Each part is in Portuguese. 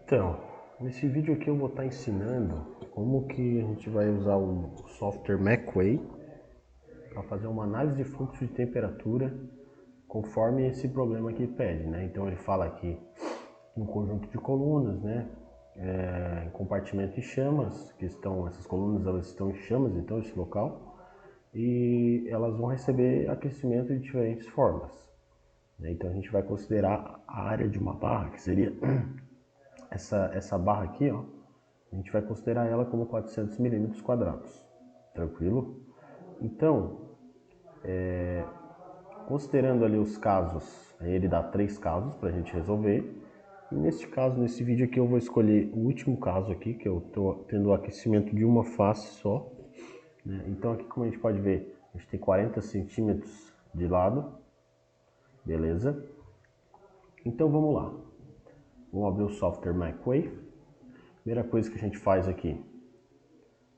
Então, nesse vídeo aqui eu vou estar ensinando como que a gente vai usar o software McQuay para fazer uma análise de fluxo de temperatura conforme esse problema aqui pede, né? Então ele fala aqui um conjunto de colunas, né? Compartimento de chamas, essas colunas elas estão em chamas, então esse local, e elas vão receber aquecimento de diferentes formas, né? Então a gente vai considerar a área de uma barra, que seria essa barra aqui, ó, a gente vai considerar ela como 400 milímetros quadrados, tranquilo? Então, considerando ali os casos, ele dá 3 casos para a gente resolver. E neste caso, nesse vídeo aqui, eu vou escolher o último caso aqui, que eu estou tendo o aquecimento de uma face só, né? Então aqui, como a gente pode ver, a gente tem 40 centímetros de lado, beleza? Então vamos lá, vamos abrir o software McQuay. Primeira coisa que a gente faz aqui,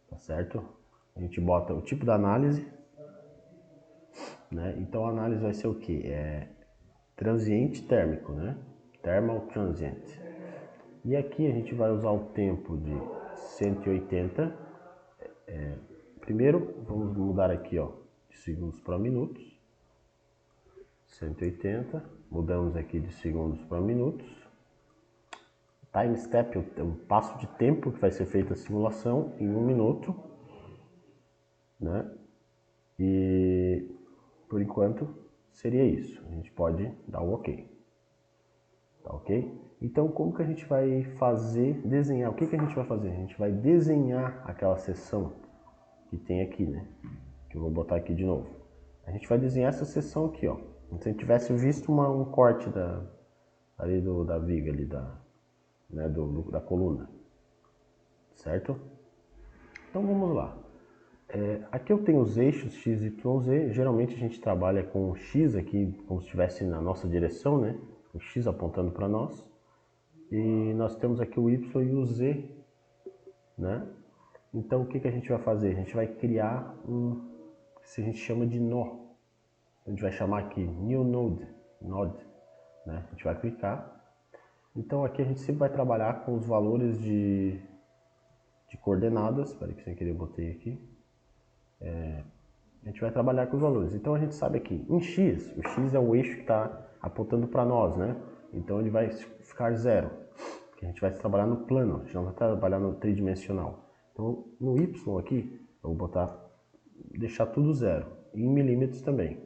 tá certo? A gente bota o tipo da análise, né? Então a análise vai ser o que? Transiente térmico, né? Thermal transient. E aqui a gente vai usar o tempo de 180. Primeiro vamos mudar aqui, ó, de segundos para minutos. 180. Mudamos aqui de segundos para minutos. Time step, o passo de tempo que vai ser feita a simulação em 1 minuto, né? E por enquanto seria isso. A gente pode dar o OK. Tá ok? Então, como que a gente vai desenhar? O que que a gente vai fazer? A gente vai desenhar aquela seção que tem aqui, né? Que eu vou botar aqui de novo. A gente vai desenhar essa seção aqui, ó. Como se a gente tivesse visto um corte da viga ali, né, da coluna. Certo? Então, vamos lá. Aqui eu tenho os eixos X, Y, Z. Geralmente a gente trabalha com o X aqui, como se estivesse na nossa direção, né? O X apontando para nós. E nós temos aqui o Y e o Z, né? Então o que que a gente vai fazer? A gente vai criar que a gente chama de nó. A gente vai chamar aqui New Node, né? A gente vai clicar. Então aqui a gente sempre vai trabalhar com os valores de coordenadas. Espera que sem querer eu botei aqui. A gente vai trabalhar com os valores. Então a gente sabe aqui, em X, o X é o eixo que está apontando para nós, né? Então ele vai ficar 0. Que a gente vai trabalhar no plano, a gente não vai trabalhar no tridimensional. Então, no Y aqui, eu vou deixar tudo 0, e em milímetros também,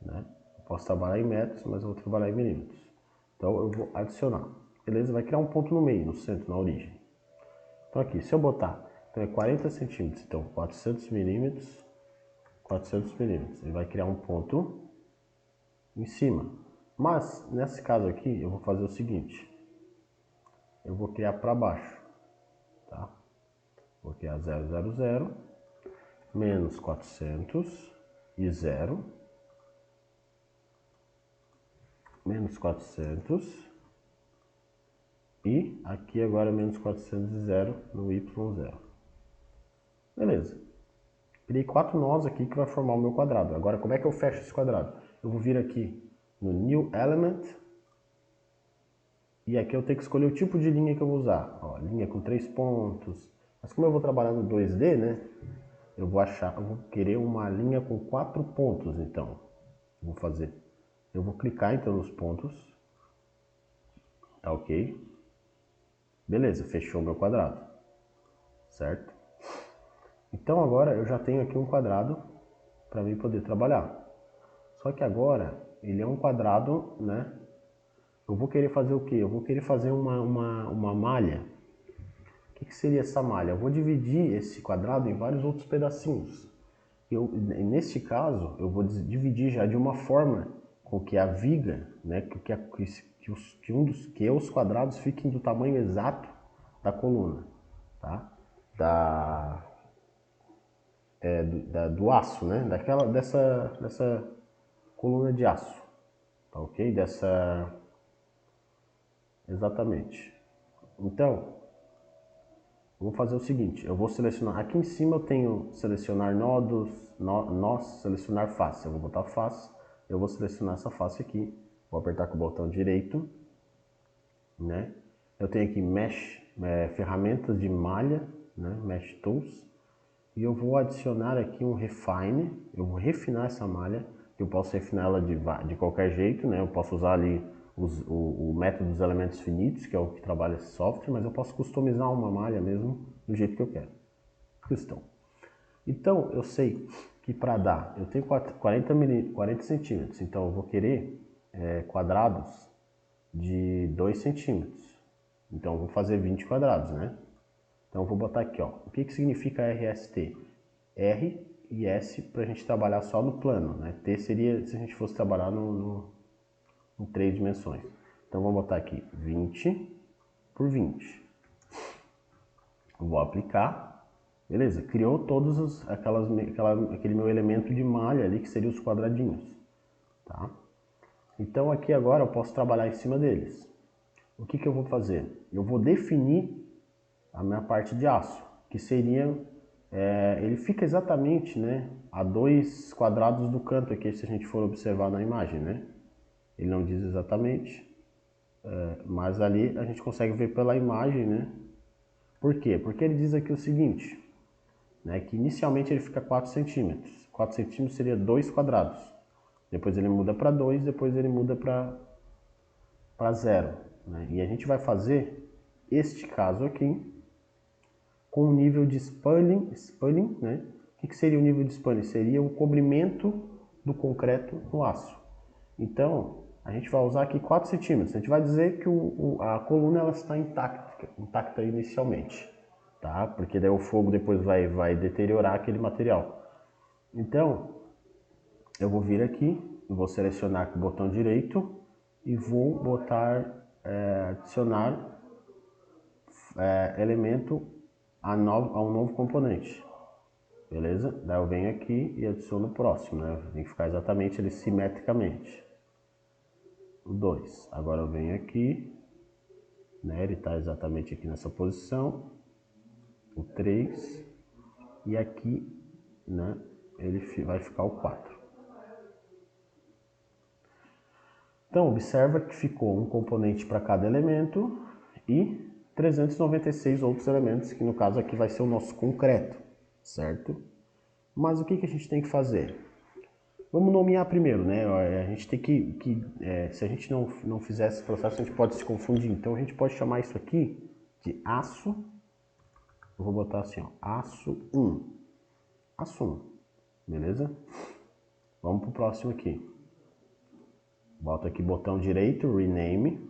né? Eu posso trabalhar em metros, mas eu vou trabalhar em milímetros. Então, eu vou adicionar, beleza? Vai criar um ponto no meio, no centro, na origem. Então, aqui, se eu botar, então é 40 centímetros, então 400 milímetros, 400 milímetros. Ele vai criar um ponto em cima. Mas, nesse caso aqui, eu vou fazer o seguinte. Eu vou criar para baixo, tá? Vou criar 000, menos 400 e 0, menos 400 e aqui agora menos 400 e 0 no Y0. Beleza. Criei 4 nós aqui que vai formar o meu quadrado. Agora, como é que eu fecho esse quadrado? Eu vou vir aqui no New Element e aqui eu tenho que escolher o tipo de linha que eu vou usar. Ó, linha com 3 pontos. Mas como eu vou trabalhar no 2D, né? Eu vou querer uma linha com 4 pontos, então. Eu vou clicar então nos pontos. Tá ok? Beleza, fechou meu quadrado. Certo? Então agora eu já tenho aqui um quadrado para mim poder trabalhar. Só que agora ele é um quadrado, né? Eu vou querer fazer o quê? Eu vou querer fazer uma malha. O que seria essa malha? Eu vou dividir esse quadrado em vários outros pedacinhos. Neste caso, eu vou dividir já de uma forma com que a viga, né, que os quadrados fiquem do tamanho exato da coluna, tá? Do aço, né? Dessa coluna de aço, tá ok? Exatamente. Então, vou fazer o seguinte, eu vou selecionar, aqui em cima eu tenho selecionar nodos, nós, selecionar face, eu vou botar face, eu vou selecionar essa face aqui, vou apertar com o botão direito, né? Eu tenho aqui Mesh, ferramentas de malha, né? Mesh Tools. E eu vou adicionar aqui um Refine. Eu vou refinar essa malha. Eu posso refinar ela de qualquer jeito, né? Eu posso usar ali o método dos elementos finitos, que é o que trabalha esse software, mas eu posso customizar uma malha mesmo do jeito que eu quero. Custom. Então, eu sei que para dar, eu tenho 40 centímetros, então eu vou querer quadrados de 2 centímetros. Então, eu vou fazer 20 quadrados, né? Então, eu vou botar aqui, ó. O que significa RST? R e S para a gente trabalhar só no plano, né? T seria se a gente fosse trabalhar em 3 dimensões. Então, vou botar aqui 20 por 20. Vou aplicar. Beleza, criou todos aquele meu elemento de malha ali, que seria os quadradinhos. Tá? Então aqui agora eu posso trabalhar em cima deles. O que eu vou fazer? Eu vou definir a minha parte de aço, que seria, ele fica exatamente, né, a 2 quadrados do canto aqui, se a gente for observar na imagem, né? Ele não diz exatamente, mas ali a gente consegue ver pela imagem, né? Por quê? Porque ele diz aqui o seguinte, né, que inicialmente ele fica 4 centímetros. 4 centímetros seria 2 quadrados. Depois ele muda para 2, depois ele muda para 0. Né? E a gente vai fazer este caso aqui com o nível de spalling, né? O que seria o nível de spalling? Seria o cobrimento do concreto no aço. Então, a gente vai usar aqui 4 centímetros. A gente vai dizer que a coluna ela está intacta inicialmente. Tá? Porque daí o fogo depois vai deteriorar aquele material. Então, eu vou vir aqui, vou selecionar com o botão direito e vou botar, adicionar elemento a um novo componente. Beleza? Daí eu venho aqui e adiciono o próximo, né? Tem que ficar exatamente ele simetricamente. O 2. Agora eu venho aqui, né? Ele está exatamente aqui nessa posição. O 3 e aqui, né, ele vai ficar o 4. Então, observa que ficou um componente para cada elemento e 396 outros elementos, que no caso aqui vai ser o nosso concreto, certo? Mas o que a gente tem que fazer? Vamos nomear primeiro, né? A gente tem se a gente não fizer esse processo, a gente pode se confundir. Então, a gente pode chamar isso aqui de aço. Eu vou botar assim, ó, aço 1. Aço 1, beleza? Vamos para o próximo aqui. Bota aqui botão direito, rename,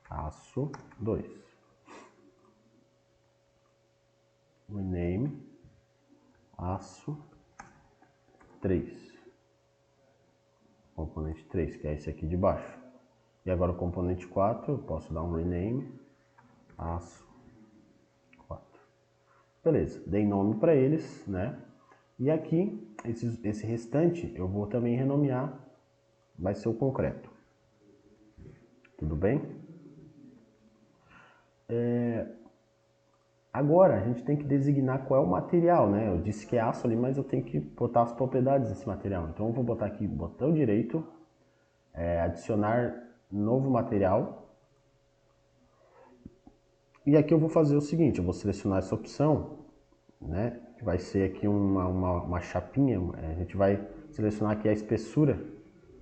aço 2. Rename, aço 3. Componente 3, que é esse aqui de baixo. E agora o componente 4, eu posso dar um rename, aço 4. Beleza, dei nome para eles, né? E aqui, esse restante, eu vou também renomear, vai ser o concreto. Tudo bem? Agora a gente tem que designar qual é o material, né? Eu disse que é aço ali, mas eu tenho que botar as propriedades desse material. Então eu vou botar aqui botão direito, adicionar novo material. E aqui eu vou fazer o seguinte, eu vou selecionar essa opção, né? Que vai ser aqui uma chapinha, a gente vai selecionar aqui a espessura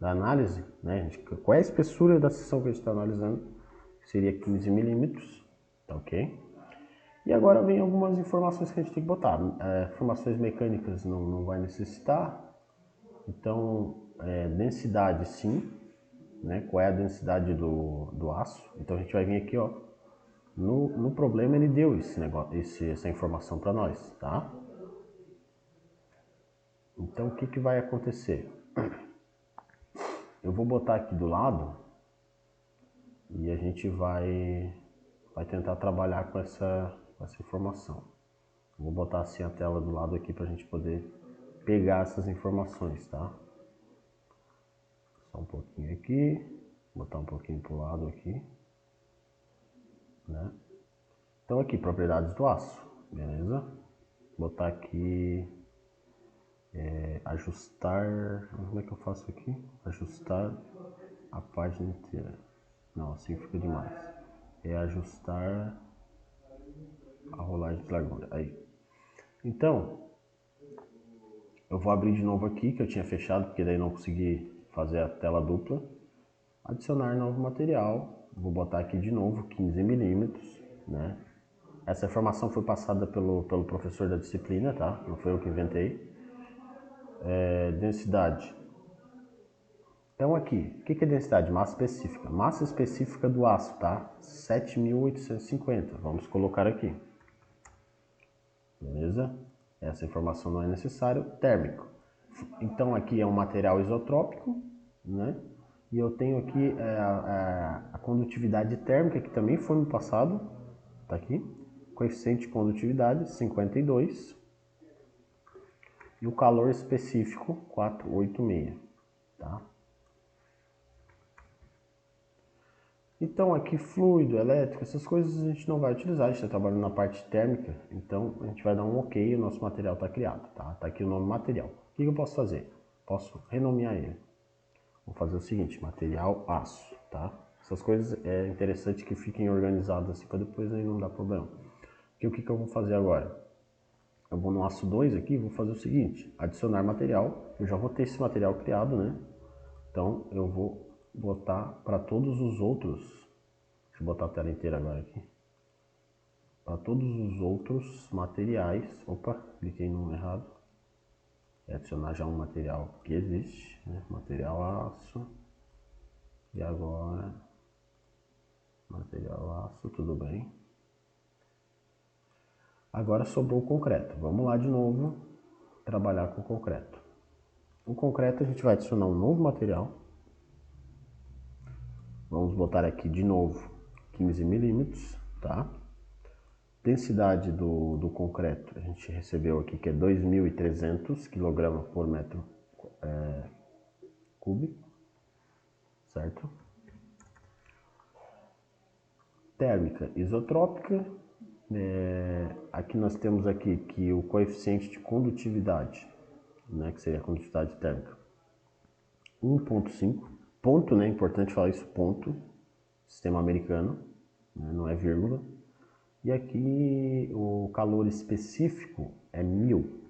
da análise, né? Qual é a espessura da seção que a gente está analisando? Seria 15 milímetros, tá ok? E agora vem algumas informações que a gente tem que botar. Informações mecânicas não vai necessitar. Então, densidade sim, né? Qual é a densidade do aço? Então a gente vai vir aqui, ó. No problema ele deu essa informação para nós, tá? Então o que vai acontecer? Eu vou botar aqui do lado e a gente vai tentar trabalhar com essa informação. Vou botar assim a tela do lado aqui para a gente poder pegar essas informações, tá? Só um pouquinho aqui, botar um pouquinho pro lado aqui, né? Então aqui, propriedades do aço, beleza? Botar aqui, ajustar, como é que eu faço aqui? Ajustar a página inteira. Não, assim fica demais. é ajustar a rolagem de largura. Aí. Então, eu vou abrir de novo aqui, que eu tinha fechado, porque daí não consegui fazer a tela dupla. Adicionar novo material, vou botar aqui de novo 15 milímetros, né? Essa informação foi passada pelo professor da disciplina, tá? Não foi eu que inventei. Densidade. Então aqui, o que é densidade? Massa específica. Massa específica do aço, tá? 7.850. Vamos colocar aqui. Beleza? Essa informação não é necessária. Térmico. Então aqui é um material isotrópico, né? E eu tenho aqui a condutividade térmica, que também foi no passado. Tá aqui. Coeficiente de condutividade, 52. E o calor específico, 486. Tá? Então aqui fluido, elétrico, essas coisas a gente não vai utilizar, a gente está trabalhando na parte térmica, então a gente vai dar um ok e o nosso material está criado, tá? Tá aqui o nome material. O que eu posso fazer? Posso renomear ele. Vou fazer o seguinte, material aço, tá? Essas coisas é interessante que fiquem organizadas assim para depois aí não dar problema. O que eu vou fazer agora? Eu vou no aço 2 aqui, vou fazer o seguinte, adicionar material, eu já vou ter esse material criado, né? Então eu vou botar para todos os outros, deixa eu botar a tela inteira agora aqui, para todos os outros materiais, opa, cliquei no errado, adicionar já um material que existe, né? Material aço, e agora, material aço, tudo bem. Agora sobrou o concreto, vamos lá de novo, trabalhar com o concreto. O concreto a gente vai adicionar um novo material, vamos botar aqui de novo 15 milímetros, tá? Densidade do concreto, a gente recebeu aqui que é 2.300 kg por metro cúbico, certo? Térmica isotrópica, aqui nós temos aqui que o coeficiente de condutividade, né, que seria a condutividade térmica, 1.5, ponto, né, importante falar isso, ponto, sistema americano, né, não é vírgula. E aqui o calor específico é 1000,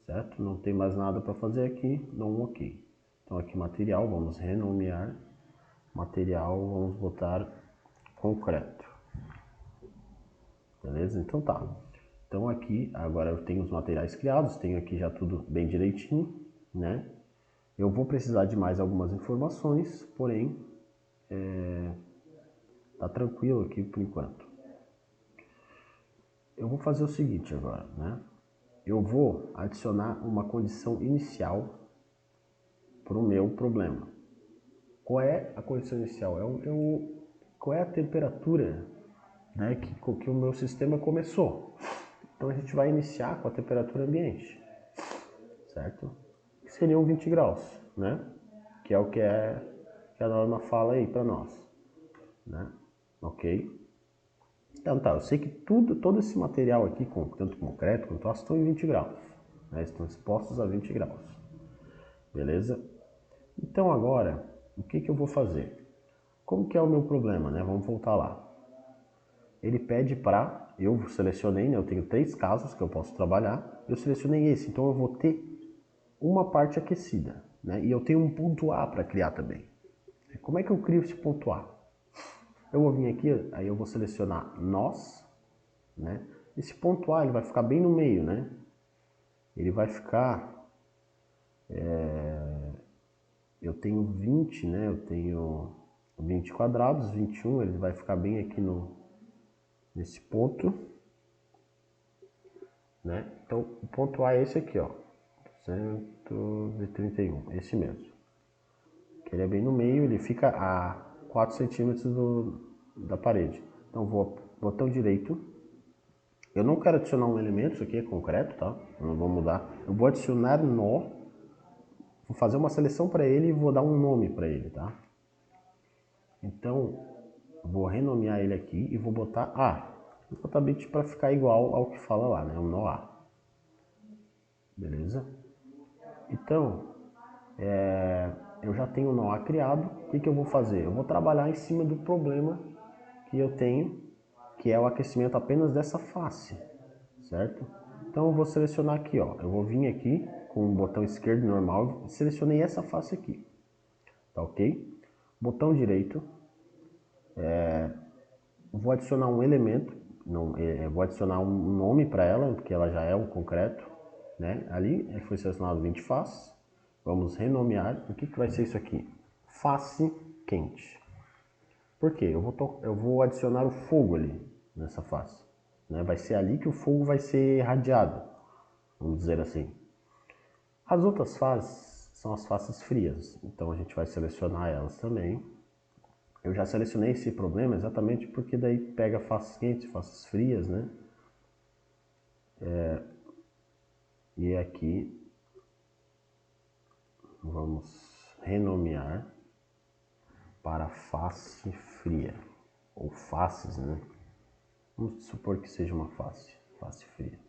certo? Não tem mais nada para fazer aqui, dou um ok. Então aqui material, vamos renomear, material, vamos botar concreto. Beleza? Então tá. Então aqui, agora eu tenho os materiais criados, tenho aqui já tudo bem direitinho, né? Eu vou precisar de mais algumas informações, porém, tá tranquilo aqui por enquanto. Eu vou fazer o seguinte agora, né? Eu vou adicionar uma condição inicial para o meu problema. Qual é a condição inicial? Qual é a temperatura, né, que o meu sistema começou? Então a gente vai iniciar com a temperatura ambiente, certo? Que seriam 20 graus, né? Que é o que a norma fala aí para nós, né? Ok? Então tá, eu sei que todo esse material aqui, tanto concreto quanto aço, estão em 20 graus, né? Estão expostos a 20 graus, beleza? Então agora, o que eu vou fazer? Como que é o meu problema, né? Vamos voltar lá. Ele pede para, eu selecionei, né? Eu tenho 3 casos que eu posso trabalhar, eu selecionei esse, então eu vou ter uma parte aquecida, né? E eu tenho um ponto A para criar também. Como é que eu crio esse ponto A? Eu vou vir aqui, aí eu vou selecionar nós, né? Esse ponto A ele vai ficar bem no meio, né? Ele vai ficar, eu tenho 20, né? Eu tenho 20 quadrados, 21, ele vai ficar bem aqui nesse ponto, né? Então o ponto A é esse aqui, ó, 231, esse mesmo. Que ele é bem no meio, ele fica a 4 centímetros da parede. Então vou botão direito. Eu não quero adicionar um elemento, isso aqui é concreto, tá? Eu não vou mudar. Eu vou adicionar nó, vou fazer uma seleção para ele e vou dar um nome para ele, tá? Então, vou renomear ele aqui e vou botar A. Exatamente para ficar igual ao que fala lá, né? Um nó A. Beleza? Então, eu já tenho o nó A criado. O que eu vou fazer? Eu vou trabalhar em cima do problema que eu tenho, que é o aquecimento apenas dessa face, certo? Então eu vou selecionar aqui, ó. Eu vou vir aqui com o botão esquerdo normal, selecionei essa face aqui, tá ok? Botão direito, vou adicionar um elemento, não, vou adicionar um nome para ela, porque ela já é um concreto, né? Ali foi selecionado 20 faces. Vamos renomear. O que vai ser isso aqui? Face quente. Por quê? Eu vou adicionar o fogo ali nessa face, né? Vai ser ali que o fogo vai ser irradiado, vamos dizer assim. As outras faces são as faces frias, então a gente vai selecionar elas também. Eu já selecionei esse problema exatamente porque daí pega faces quentes, faces frias, né? E aqui vamos renomear para face fria, ou faces, né? Vamos supor que seja uma face fria.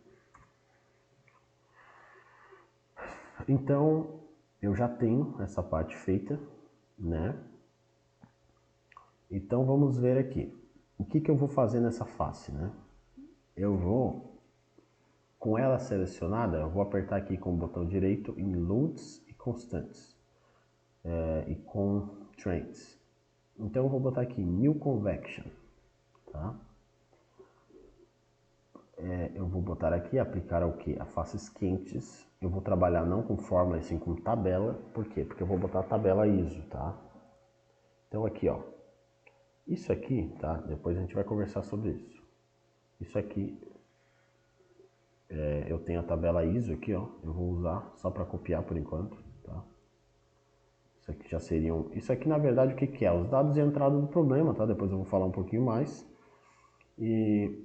Então, eu já tenho essa parte feita, né? Então, vamos ver aqui. O que eu vou fazer nessa face, né? Eu vou, com ela selecionada, eu vou apertar aqui com o botão direito em Loads e Constantes. E com Trends. Então, eu vou botar aqui New Convection, tá? Eu vou botar aqui, aplicar o que? A faces quentes. Eu vou trabalhar não com fórmula, e sim com tabela. Por quê? Porque eu vou botar a tabela ISO, tá? Então aqui, ó. Isso aqui, tá? Depois a gente vai conversar sobre isso. Isso aqui, eu tenho a tabela ISO aqui, ó. Eu vou usar só para copiar por enquanto, tá? Isso aqui já seriam... Isso aqui, na verdade, o que que é? Os dados de entrada do problema, tá? Depois eu vou falar um pouquinho mais. E...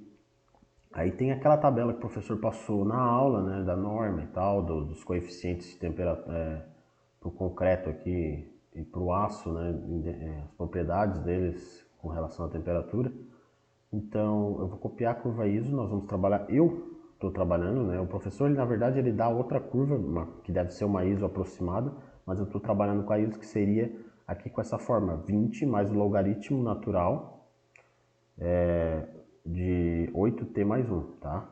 aí tem aquela tabela que o professor passou na aula, né, da norma e tal, dos coeficientes de temperatura para o concreto aqui e para o aço, né, as propriedades deles com relação à temperatura. Então eu vou copiar a curva ISO, nós vamos trabalhar, eu estou trabalhando, né, o professor ele, na verdade ele dá outra curva, que deve ser uma ISO aproximada, mas eu estou trabalhando com a ISO que seria aqui com essa forma, 20 mais o logaritmo natural, de 8t mais 1, tá?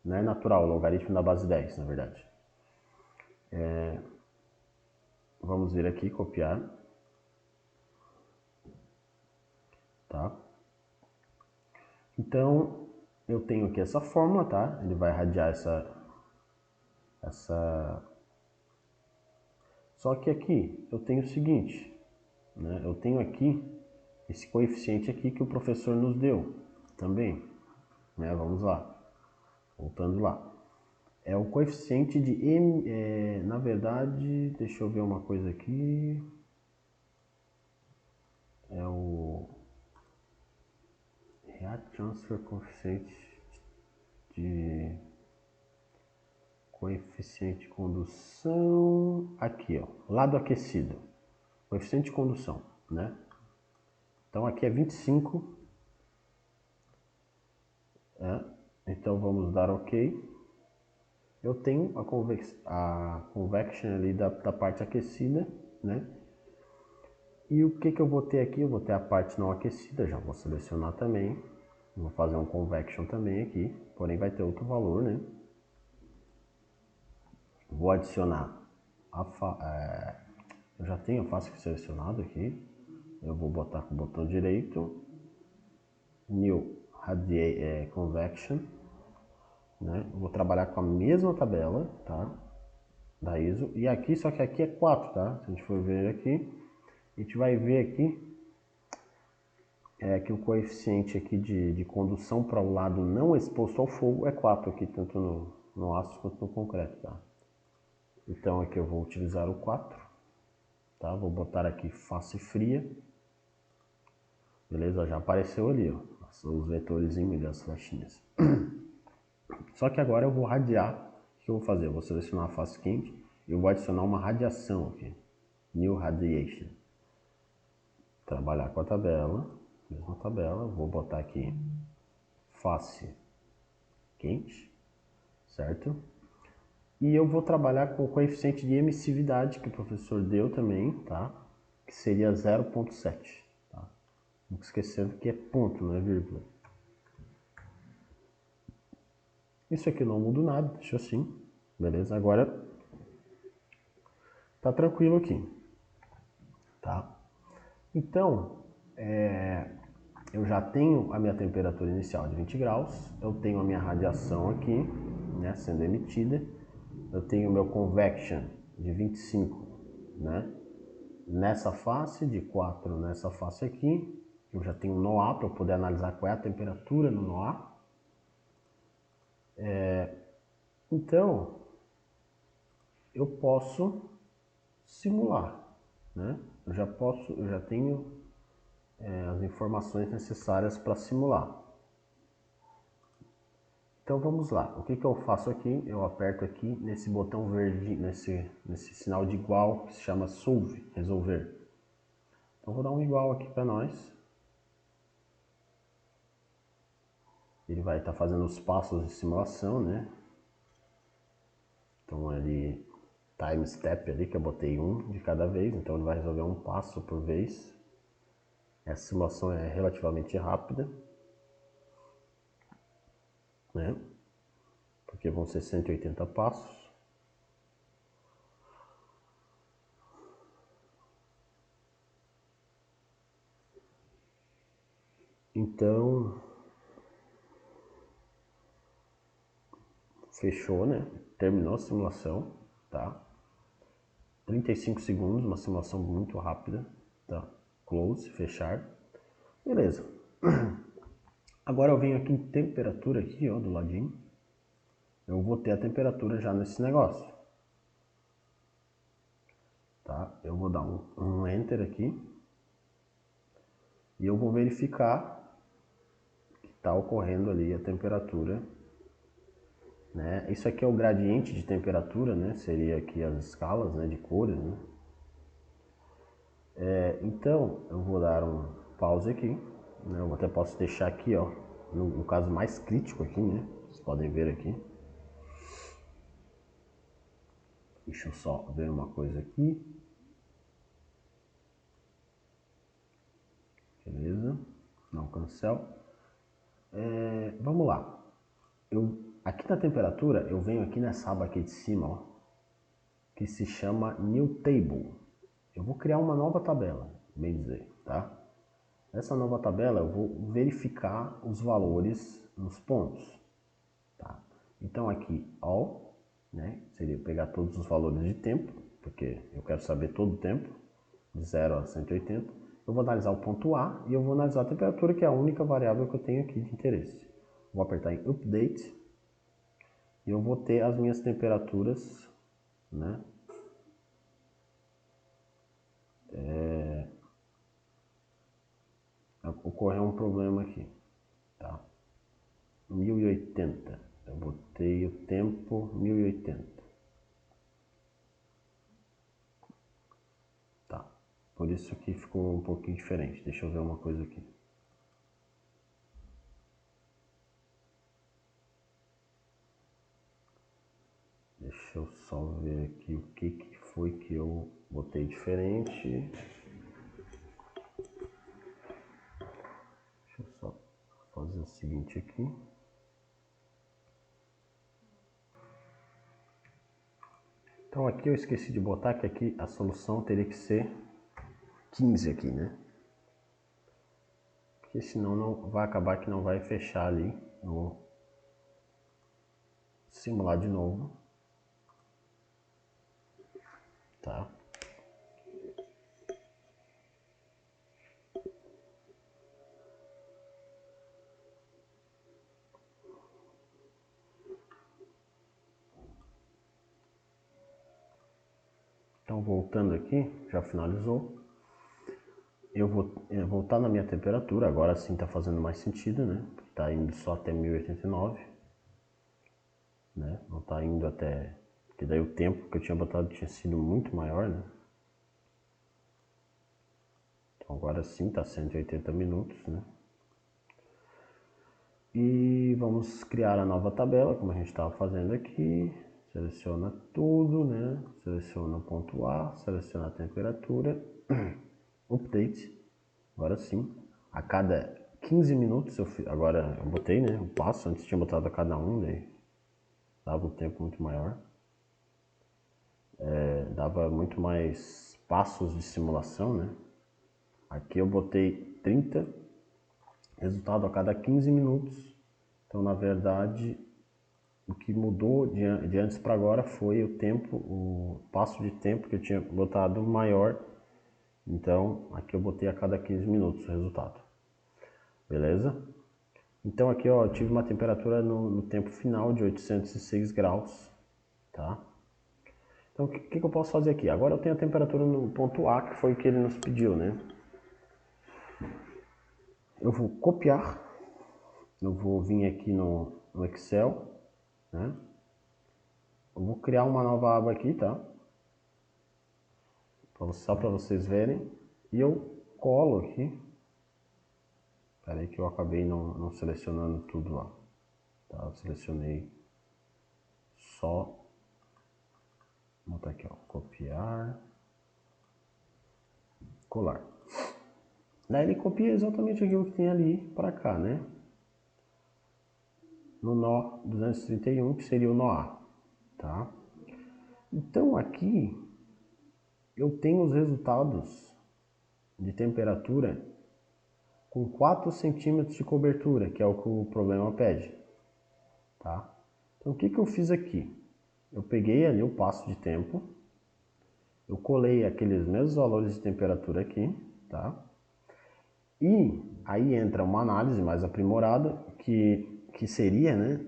Não é natural, logaritmo da base 10, na verdade. Vamos vir aqui, copiar. Tá? Então, eu tenho aqui essa fórmula, tá? Ele vai irradiar essa... Só que aqui, eu tenho o seguinte, né? Eu tenho aqui esse coeficiente aqui que o professor nos deu também, né? Vamos lá, voltando lá. É o coeficiente de M, na verdade, deixa eu ver uma coisa aqui. É o Heat Transfer Coefficient de condução, aqui ó, lado aquecido, coeficiente de condução, né? Então aqui é 25, então vamos dar OK. Eu tenho a convection ali da parte aquecida, né? E o que eu vou ter aqui? Eu vou ter a parte não aquecida, já vou selecionar também. Vou fazer um convection também aqui, porém vai ter outro valor, né? Vou adicionar eu já tenho a face selecionada aqui. Eu vou botar com o botão direito New Convection, né? Eu vou trabalhar com a mesma tabela, tá? Da ISO. E aqui, só que aqui é 4, tá? Se a gente for ver aqui, a gente vai ver aqui que o coeficiente aqui de condução para o lado não exposto ao fogo é 4 aqui, tanto no aço quanto no concreto, tá? Então aqui eu vou utilizar o 4, tá? Vou botar aqui face fria. Beleza? Já apareceu ali, ó, os vetores e as flechinhas. Só que agora eu vou radiar. O que eu vou fazer? Eu vou selecionar a face quente e eu vou adicionar uma radiação aqui. New Radiation. Trabalhar com a tabela, mesma tabela, vou botar aqui face quente, certo? E eu vou trabalhar com o coeficiente de emissividade que o professor deu também, tá? Que seria 0,7, tá? Não esquecendo que é ponto, não é vírgula. Isso aqui eu não mudo nada, deixa assim, beleza? Agora tá tranquilo aqui, tá? Então, eu já tenho a minha temperatura inicial de 20 graus, eu tenho a minha radiação aqui, né, sendo emitida, eu tenho o meu convection de 25, né, nessa face, de 4 nessa face aqui, eu já tenho NOA para eu poder analisar qual é a temperatura no NOA. Então, eu posso simular, né, eu já tenho as informações necessárias para simular. Então vamos lá, o que eu faço aqui? Eu aperto aqui nesse botão verde, nesse sinal de igual que se chama Solve, resolver. Então vou dar um igual aqui para nós. Ele vai estar fazendo os passos de simulação, né? Então ali, time step ali, que eu botei um de cada vez, então ele vai resolver um passo por vez. Essa simulação é relativamente rápida, né? Porque vão ser 180 passos. Então, fechou, né? Terminou a simulação, tá? 35 segundos, uma simulação muito rápida, tá? Close, fechar. Beleza. Agora eu venho aqui em temperatura aqui, ó, do ladinho. Eu vou ter a temperatura já nesse negócio. Tá? Eu vou dar um Enter aqui. E eu vou verificar que está ocorrendo ali a temperatura, né? Isso aqui é o gradiente de temperatura, né? Seria aqui as escalas, né, de cores, né? Então, eu vou dar um pause aqui, né? Eu até posso deixar aqui, ó, no caso mais crítico aqui, né? Vocês podem ver aqui. Deixa eu só ver uma coisa aqui. Beleza. Não, cancel. Vamos lá. Aqui na temperatura, eu venho aqui nessa aba aqui de cima, ó, que se chama New Table. Eu vou criar uma nova tabela, bem dizer, tá? Nessa nova tabela eu vou verificar os valores nos pontos, tá? Então aqui, all, né? Seria pegar todos os valores de tempo, porque eu quero saber todo o tempo, de 0 a 180. Eu vou analisar o ponto A e eu vou analisar a temperatura, que é a única variável que eu tenho aqui de interesse. Vou apertar em Update e eu vou ter as minhas temperaturas, né? Ocorreu um problema aqui, tá? 1080, eu botei o tempo 1080, tá? Por isso que ficou um pouquinho diferente. Deixa eu ver uma coisa aqui. Deixa eu só ver aqui o que foi que eu botei diferente. Deixa eu só fazer o seguinte aqui. Então aqui eu esqueci de botar que aqui a solução teria que ser 15 aqui, né? Porque senão não vai acabar que não vai fechar ali. Eu vou simular de novo. Tá? Então voltando aqui, já finalizou. Eu vou voltar na minha temperatura, agora sim está fazendo mais sentido, né? Está indo só até 1089, né? Não está indo até... Porque daí o tempo que eu tinha botado tinha sido muito maior, né? Então agora sim está 180 minutos, né? E vamos criar a nova tabela, como a gente estava fazendo aqui. seleciona tudo, né? Seleciona o ponto A, seleciona a temperatura, update, agora sim, a cada 15 minutos, agora eu botei, né, o passo, antes tinha botado a cada um, daí dava um tempo muito maior, dava muito mais passos de simulação, né? Aqui eu botei 30, resultado a cada 15 minutos, então na verdade o que mudou de antes para agora foi o tempo, o passo de tempo que eu tinha botado maior. Então aqui eu botei a cada 15 minutos o resultado. Beleza? Então aqui ó, eu tive uma temperatura no tempo final de 806 graus. Tá? Então o que eu posso fazer aqui? Agora eu tenho a temperatura no ponto A, que foi o que ele nos pediu, né? Eu vou copiar. Eu vou vir aqui no Excel, né? Eu vou criar uma nova aba aqui, tá? Só para vocês verem. E eu colo aqui. Espera aí que eu acabei não selecionando tudo lá. Tá? Eu selecionei só. Vou botar aqui, ó. Copiar. Colar. Daí ele copia exatamente aquilo que tem ali para cá, né? No nó 231, que seria o nó A. Tá? Então aqui eu tenho os resultados de temperatura com 4 centímetros de cobertura, que é o que o problema pede. Tá? Então o que eu fiz aqui? Eu peguei ali o passo de tempo, eu colei aqueles mesmos valores de temperatura aqui, tá? E aí entra uma análise mais aprimorada, que seria, né,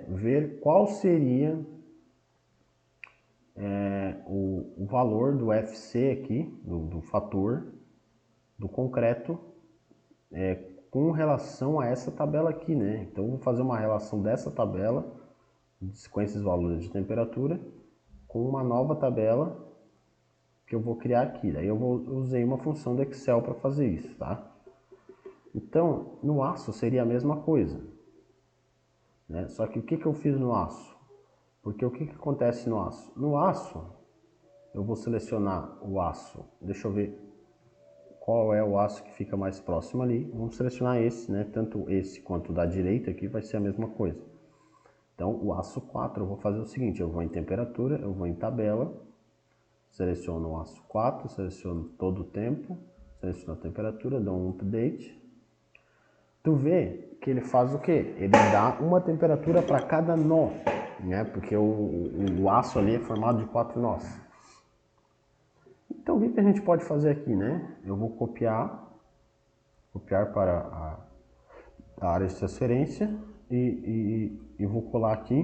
ver qual seria o valor do FC aqui, do fator do concreto, com relação a essa tabela aqui, né? Então eu vou fazer uma relação dessa tabela, com esses valores de temperatura, com uma nova tabela que eu vou criar aqui. Daí eu usei uma função do Excel para fazer isso, tá? Então, no aço seria a mesma coisa, né? Só que o que eu fiz no aço? Porque o que acontece no aço? No aço, eu vou selecionar o aço. Deixa eu ver qual é o aço que fica mais próximo ali. Vamos selecionar esse, né? Tanto esse quanto o da direita aqui vai ser a mesma coisa. Então, o aço 4, eu vou fazer o seguinte, eu vou em temperatura, eu vou em tabela, seleciono o aço 4, seleciono todo o tempo, seleciono a temperatura, dou um update. Tu vê que ele faz o quê? Ele dá uma temperatura para cada nó, né? Porque o aço ali é formado de 4 nós. Então o que a gente pode fazer aqui, né? Eu vou copiar para a área de transferência e vou colar aqui,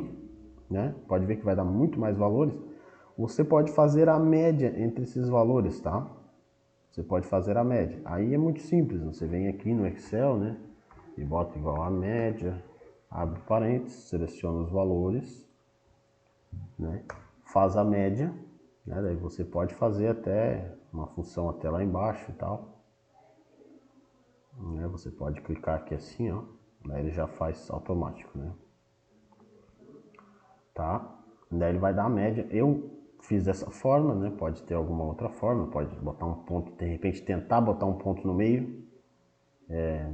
né? Pode ver que vai dar muito mais valores. Você pode fazer a média entre esses valores, tá? Você pode fazer a média. Aí é muito simples, você vem aqui no Excel, né? E bota igual a média, abre parênteses, seleciona os valores, né? Faz a média, né? Daí você pode fazer até uma função até lá embaixo e tal. Né? Você pode clicar aqui assim, ó. Daí ele já faz automático, né? Tá? Daí ele vai dar a média. Eu fiz dessa forma, né? Pode ter alguma outra forma, pode botar um ponto, de repente tentar botar um ponto no meio,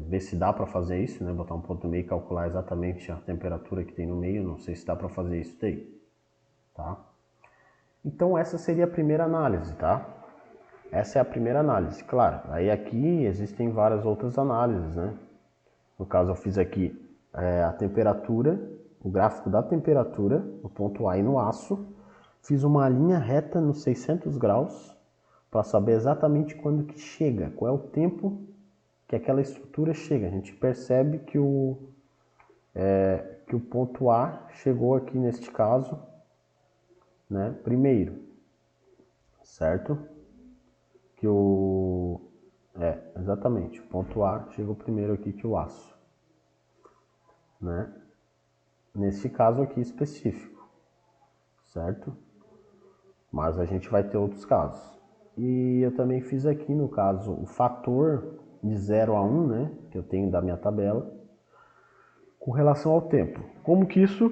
ver se dá para fazer isso, né? Botar um ponto no meio e calcular exatamente a temperatura que tem no meio. Não sei se dá para fazer isso daí, tá? Então essa seria a primeira análise, tá? Essa é a primeira análise, claro. Aí aqui existem várias outras análises, né? No caso eu fiz aqui a temperatura, o gráfico da temperatura, no ponto A e no aço. Fiz uma linha reta nos 600 graus para saber exatamente quando que chega, qual é o tempo que aquela estrutura chega. A gente percebe que o ponto A chegou aqui neste caso, né, primeiro, certo? Que exatamente, o ponto A chegou primeiro aqui que o aço, né? Neste caso aqui específico, certo? Mas a gente vai ter outros casos. E eu também fiz aqui no caso o fator de 0 a 1, né, que eu tenho da minha tabela, com relação ao tempo. Como que isso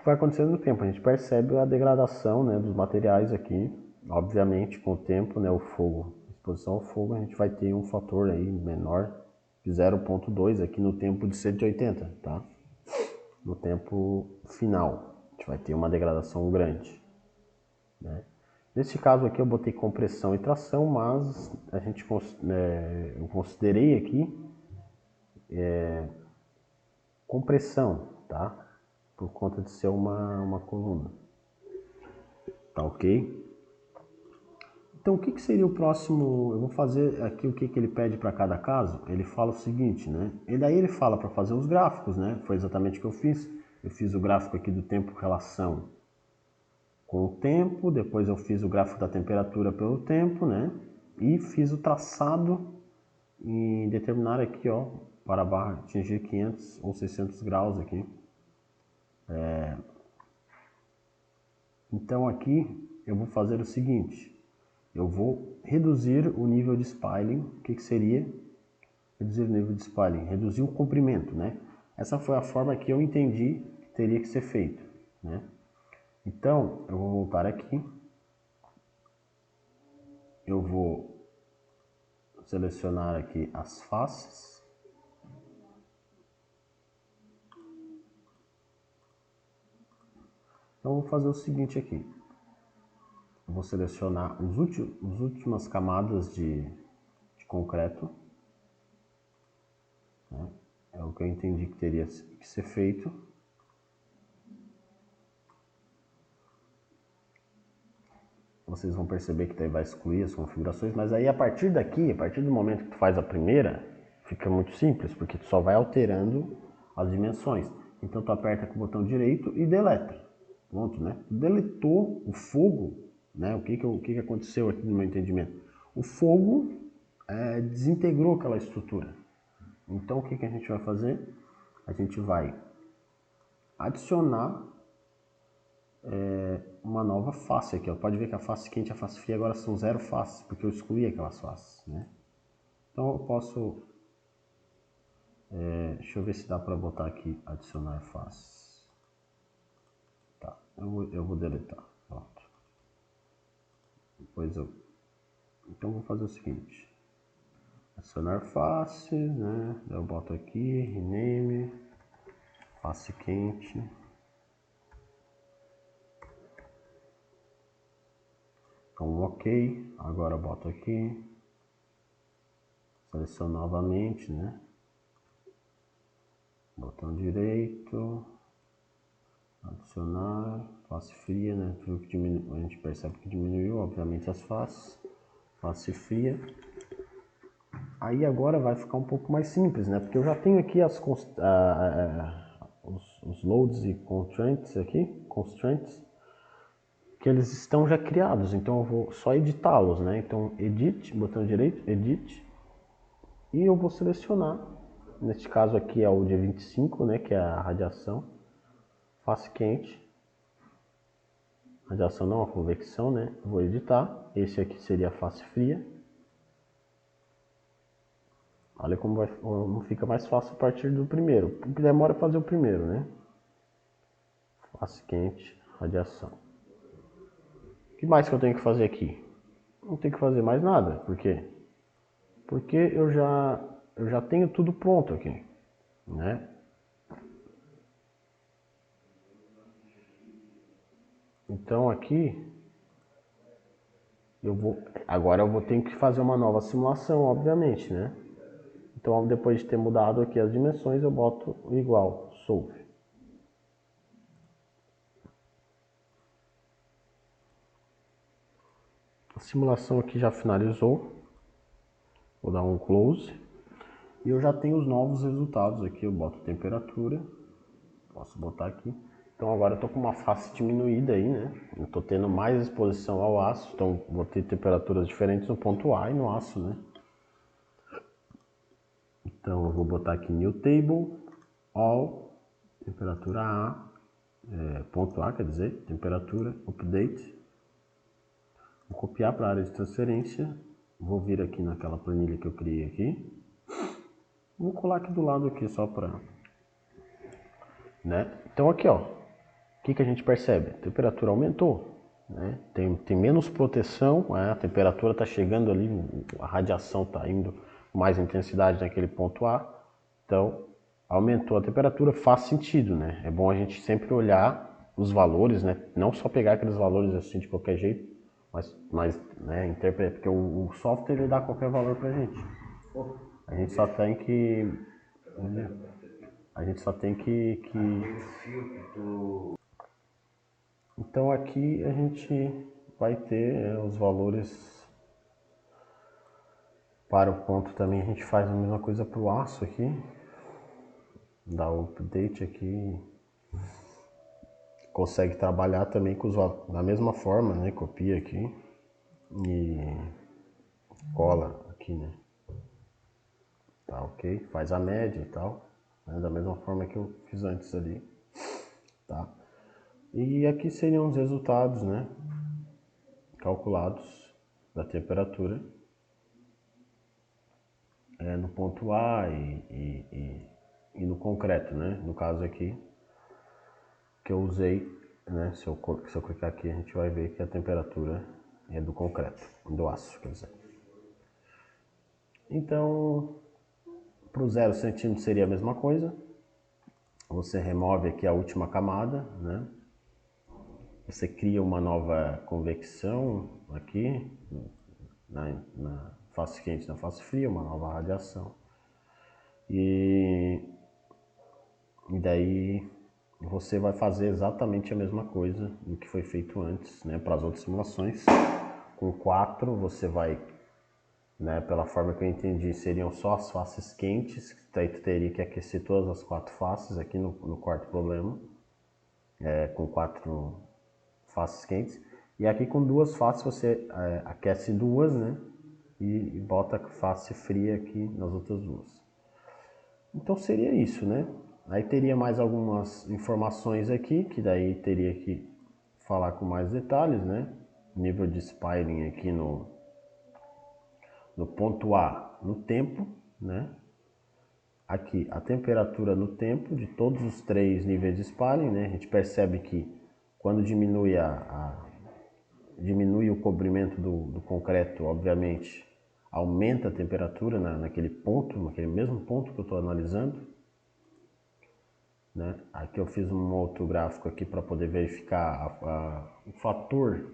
vai acontecendo no tempo. A gente percebe a degradação, né, dos materiais aqui. Obviamente, com o tempo, né, o fogo, exposição ao fogo, a gente vai ter um fator aí menor de 0,2 aqui no tempo de 180, tá? No tempo final, a gente vai ter uma degradação grande, né? Nesse caso aqui eu botei compressão e tração, mas eu considerei aqui compressão, tá? Por conta de ser uma coluna, tá ok? Então o que seria o próximo? Eu vou fazer aqui o que ele pede para cada caso. Ele fala o seguinte, né? E daí ele fala para fazer os gráficos, né? Foi exatamente o que eu fiz. Eu fiz o gráfico aqui do tempo relação com o tempo, depois eu fiz o gráfico da temperatura pelo tempo, né? E fiz o traçado em determinar aqui, ó, para a barra atingir 500 ou 600 graus aqui. Então aqui eu vou fazer o seguinte, eu vou reduzir o nível de spalling. O que seria reduzir o nível de spalling? Reduzir o comprimento, né? Essa foi a forma que eu entendi que teria que ser feito, né? Então eu vou voltar aqui, eu vou selecionar aqui as faces. Então eu vou fazer o seguinte aqui, eu vou selecionar as últimas camadas de concreto, né? É o que eu entendi que teria que ser feito. Vocês vão perceber que daí vai excluir as configurações, mas aí a partir daqui, a partir do momento que tu faz a primeira, fica muito simples, porque tu só vai alterando as dimensões. Então tu aperta com o botão direito e deleta. Pronto, né? Deletou o fogo, né? O que aconteceu aqui no meu entendimento? O fogo desintegrou aquela estrutura. Então o que a gente vai fazer? A gente vai adicionar uma nova face aqui, ó. Pode ver que a face quente e a face fria agora são 0 faces, porque eu excluí aquelas faces, né? Então eu posso, deixa eu ver se dá para botar aqui, adicionar faces. Tá, eu vou deletar, pronto. Então eu vou fazer o seguinte, adicionar faces, né? Eu boto aqui, rename, face quente. Então, ok, agora eu boto aqui, seleciono novamente, né? Botão direito, adicionar, face fria, né? Tudo que a gente percebe que diminuiu, obviamente, as faces, face fria. Aí agora vai ficar um pouco mais simples, né? Porque eu já tenho aqui os loads e constraints aqui, que eles estão já criados, então eu vou só editá-los, né? Então edit, botão direito, edit, e eu vou selecionar, neste caso aqui é o dia 25, né? Que é a radiação, face quente, radiação não, a convecção, né? Vou editar, esse aqui seria a face fria. Olha como fica mais fácil a partir do primeiro, porque demora a fazer o primeiro, né? Face quente, radiação. O que mais que eu tenho que fazer aqui? Não tenho que fazer mais nada, por quê? Porque eu já tenho tudo pronto aqui, né? Então aqui agora eu vou ter que fazer uma nova simulação, obviamente, né? Então depois de ter mudado aqui as dimensões, eu boto igual, solve. A simulação aqui já finalizou. Vou dar um close. E eu já tenho os novos resultados aqui. Eu boto temperatura. Posso botar aqui. Então agora eu tô com uma face diminuída aí, né? Eu tô tendo mais exposição ao aço. Então vou ter temperaturas diferentes no ponto A e no aço, né? Então eu vou botar aqui New Table, All, temperatura A, ponto A, quer dizer, temperatura, Update. Vou copiar para a área de transferência. Vou vir aqui naquela planilha que eu criei aqui. Vou colar aqui do lado aqui só para, né? Então aqui, ó, que a gente percebe? A temperatura aumentou, né? Tem menos proteção, né? A temperatura está chegando ali, a radiação está indo com mais intensidade naquele ponto A, então aumentou a temperatura, faz sentido, né? É bom a gente sempre olhar os valores, né? Não só pegar aqueles valores assim de qualquer jeito, mas né, interpretar, porque o software ele dá qualquer valor pra gente. A gente só tem que Então aqui a gente vai ter os valores para o ponto também. A gente faz a mesma coisa para o aço aqui, dá o update aqui, consegue trabalhar também com os valores da mesma forma, né? Copia aqui e cola aqui, né? Tá ok, faz a média e tal, né? Da mesma forma que eu fiz antes ali, tá? E aqui seriam os resultados, né? Calculados da temperatura no ponto A e no concreto, né? No caso aqui que eu usei, né? Se eu clicar aqui, a gente vai ver que a temperatura é do concreto, do aço, quer dizer. Então, para o 0 centímetro seria a mesma coisa. Você remove aqui a última camada, né? Você cria uma nova convecção aqui na face quente, na face fria, uma nova radiação. E daí você vai fazer exatamente a mesma coisa do que foi feito antes, né, para as outras simulações. Com 4 você vai, né, pela forma que eu entendi, seriam só as faces quentes, daí tu teria que aquecer todas as 4 faces aqui no quarto problema, com 4 faces quentes. E aqui com 2 faces você aquece 2, né, e bota a face fria aqui nas outras 2. Então seria isso, né? Aí teria mais algumas informações aqui, que daí teria que falar com mais detalhes, né? Nível de spalling aqui no ponto A, no tempo, né? Aqui a temperatura no tempo de todos os 3 níveis de spalling, né? A gente percebe que quando diminui diminui o cobrimento do concreto, obviamente, aumenta a temperatura naquele ponto, naquele mesmo ponto que eu estou analisando. Né? Aqui eu fiz um outro gráfico aqui para poder verificar o fator,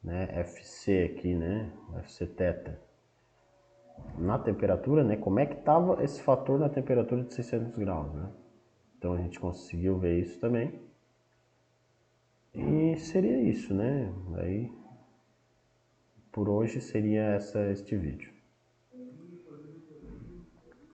né, FC aqui, né, FC θ, na temperatura, né, como é que estava esse fator na temperatura de 600 graus, né? Então a gente conseguiu ver isso também. E seria isso, né? Aí por hoje seria este vídeo.